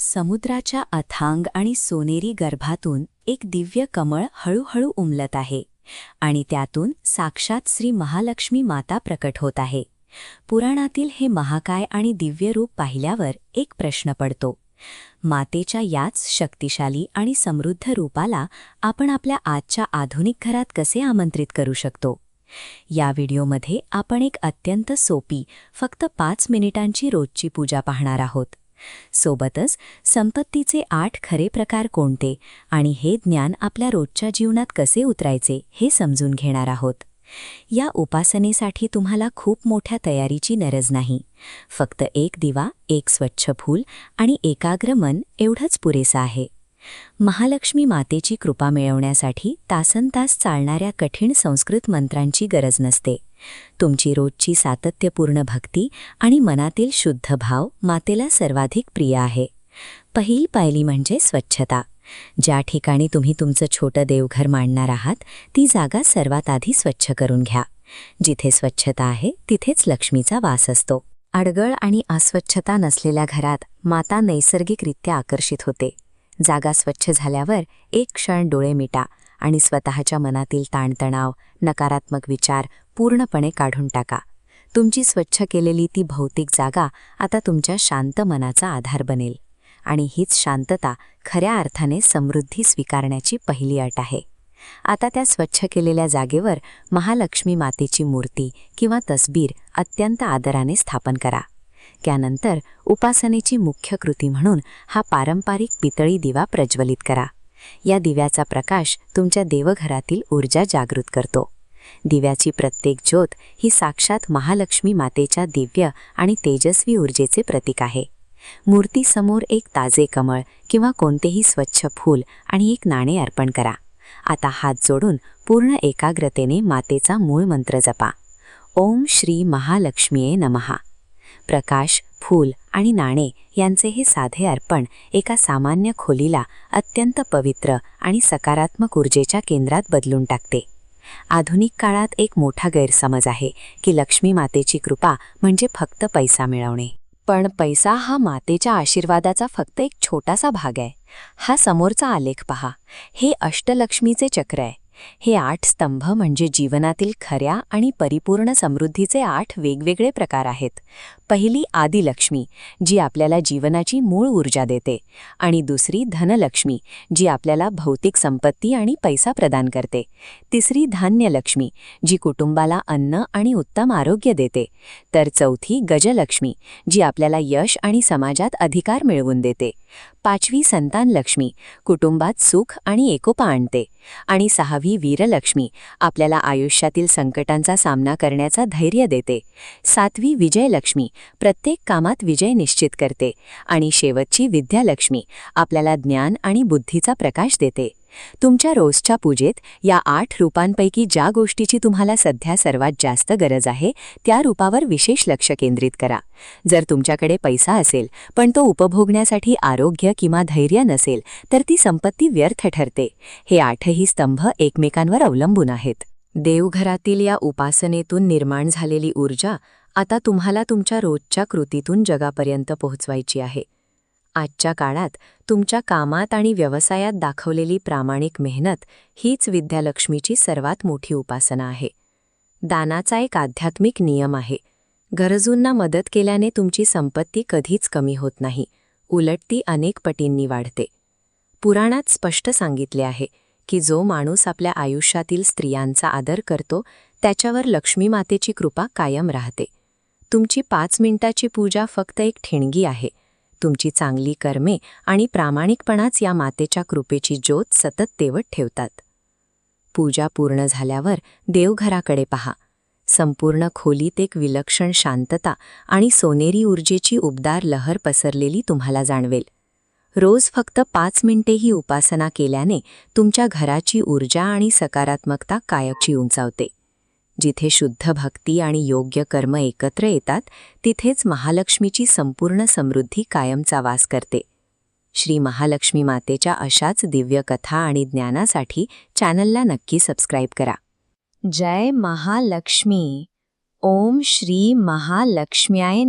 समुद्राच्या अथांग आणि सोनेरी गर्भातून एक दिव्य कमळ हळूहळू उमलत आहे आणि त्यातून साक्षात श्री महालक्ष्मी माता प्रकट होत आहे. पुराणातील हे महाकाय आणि दिव्य रूप पाहिल्यावर एक प्रश्न पडतो. मातेच्या याच शक्तिशाली आणि समृद्ध रूपाला आपण आपल्या आजच्या आधुनिक घरात कसे आमंत्रित करू शकतो? या व्हिडिओमध्ये आपण एक अत्यंत सोपी, फक्त 5 मिनिटांची रोजची पूजा पाहणार आहोत. सोबतच संपत्तीचे 8 खरे प्रकार कोणते आणि हे ज्ञान आपल्या रोजच्या जीवनात कसे उतरायचे हे समजून घेणार आहोत. या उपासनेसाठी तुम्हाला खूप मोठ्या तयारीची गरज नाही. फक्त एक दिवा, एक स्वच्छ फूल आणि एकाग्र मन एवढंच पुरेसं आहे. महालक्ष्मी मातेची कृपा मिळवण्यासाठी तासनतास चालणाऱ्या कठीण संस्कृत मंत्रांची गरज नसते. तुमची रोजची सातत्यपूर्ण भक्ती आणि मनातील शुद्ध भाव मातेला सर्वाधिक प्रिय आहे. पहिली पायरी म्हणजे स्वच्छता. ज्या ठिकाणी तुम्ही तुमचं छोटं देवघर मांडणार आहात ती जागा सर्वात आधी स्वच्छ करून घ्या. जिथे स्वच्छता आहे तिथेच लक्ष्मीचा वास असतो. अडगळ आणि अस्वच्छता नसलेल्या घरात माता नैसर्गिकरित्या आकर्षित होते. जागा स्वच्छ झाल्यावर एक क्षण डोळे मिटा आणि स्वतःच्या मनातील ताणतणाव, नकारात्मक विचार पूर्णपणे काढून टाका. तुमची स्वच्छ केलेली ती भौतिक जागा आता तुमच्या शांत मनाचा आधार बनेल. आणि हीच शांतता खऱ्या अर्थाने समृद्धी स्वीकारण्याची पहिली अट आहे. आता त्या स्वच्छ केलेल्या जागेवर महालक्ष्मी मातेची मूर्ती किंवा तसबीर अत्यंत आदराने स्थापन करा. त्यानंतर उपासनेची मुख्य कृती म्हणून हा पारंपरिक पितळी दिवा प्रज्वलित करा. या दिव्याचा प्रकाश तुमच्या देवघरातील ऊर्जा जागृत करतो. दिव्याची प्रत्येक ज्योत ही साक्षात महालक्ष्मी मातेच्या दिव्य आणि तेजस्वी ऊर्जेचे प्रतीक आहे. मूर्तीसमोर एक ताजे कमळ किंवा कोणतेही स्वच्छ फूल आणि एक नाणे अर्पण करा. आता हात जोडून पूर्ण एकाग्रतेने मातेचा मूळ मंत्र जपा. ओम श्री महालक्ष्मीये नमः. प्रकाश, फूल आणि नाणे यांचे हे साधे अर्पण एका सामान्य खोलीला अत्यंत पवित्र आणि सकारात्मक ऊर्जेच्या केंद्रात बदलून टाकते. आधुनिक काळात एक मोठा गैरसमज आहे की लक्ष्मी मातेची कृपा म्हणजे फक्त पैसा मिळवणे. पण पैसा हा मातेच्या आशीर्वादाचा फक्त एक छोटासा भाग आहे. हा समोरचा आलेख पहा. हे अष्टलक्ष्मीचे चक्र आहे. हे 8 स्तंभ म्हणजे जीवनातील खऱ्या आणि परिपूर्ण समृद्धीचे 8 वेगवेगळे प्रकार आहेत. पहिली आदिलक्ष्मी, जी आपल्याला जीवनाची मूळ ऊर्जा देते, आणि दुसरी धनलक्ष्मी, जी आपल्याला भौतिक संपत्ती आणि पैसा प्रदान करते. तिसरी धान्यलक्ष्मी, जी कुटुंबाला अन्न आणि उत्तम आरोग्य देते. तर चौथी गजलक्ष्मी, जी आपल्याला यश आणि समाजात अधिकार मिळवून देते. 5वी संतानलक्ष्मी, कुटुंबात सुख आणि एकोपा आणते. आणि 6वी वीरलक्ष्मी, आपल्याला आयुष्यातील संकटांचा सामना करण्याचा धैर्य देते. 7वी विजयलक्ष्मी, प्रत्येक कामात विजय निश्चित करते. आणि शेवटची विद्यालक्ष्मी, आपल्याला ज्ञान आणि बुद्धीचा प्रकाश देते. तुमच्या रोजच्या पूजेत या 8 रूपांपैकी ज्या गोष्टीची तुम्हाला सध्या सर्वात जास्त गरज आहे त्या रूपावर विशेष लक्ष केंद्रित करा. जर तुमच्याकडे पैसा असेल पण तो उपभोगण्यासाठी आरोग्य किंवा धैर्य नसेल तर ती संपत्ती व्यर्थ ठरते. हे 8ही स्तंभ एकमेकांवर अवलंबून आहेत. देवघरातील या उपासनेतून निर्माण झालेली ऊर्जा आता तुम्हाला तुमच्या रोजच्या कृतीतून जगापर्यंत पोहोचवायची आहे. आजच्या काळात तुमच्या कामात आणि व्यवसायात दाखवलेली प्रामाणिक मेहनत हीच विद्यालक्ष्मीची सर्वात मोठी उपासना आहे. दानाचा एक आध्यात्मिक नियम आहे. गरजूंना मदत केल्याने तुमची संपत्ती कधीच कमी होत नाही, उलट ती अनेक पटींनी वाढते. पुराणात स्पष्ट सांगितले आहे की जो माणूस आपल्या आयुष्यातील स्त्रियांचा आदर करतो त्याच्यावर लक्ष्मी मातेची कृपा कायम राहते. तुमची 5 मिनिटाची पूजा फक्त एक ठिणगी आहे. तुमची चांगली कर्मे आणि प्रामाणिकपणाच या मातेच्या कृपेची ज्योत सतत तेवत ठेवतात. पूजा पूर्ण झाल्यावर देवघराकडे पहा. संपूर्ण खोलीत एक विलक्षण शांतता आणि सोनेरी ऊर्जेची उबदार लहर पसरलेली तुम्हाला जाणवेल. रोज फक्त 5 मिनिटे ही उपासना केल्याने तुमच्या घराची ऊर्जा आणि सकारात्मकता कायमची उंचावते. जिथे शुद्ध भक्ती आणि योग्य कर्म एकत्र येतात तिथेच महालक्ष्मीची संपूर्ण समृद्धी कायमचा वास करते. श्री महालक्ष्मी मातेच्या अशाच दिव्य कथा आणि ज्ञानासाठी चॅनलला नक्की सबस्क्राईब करा. जय महालक्ष्मी. ओम श्री महालक्ष्म्याय.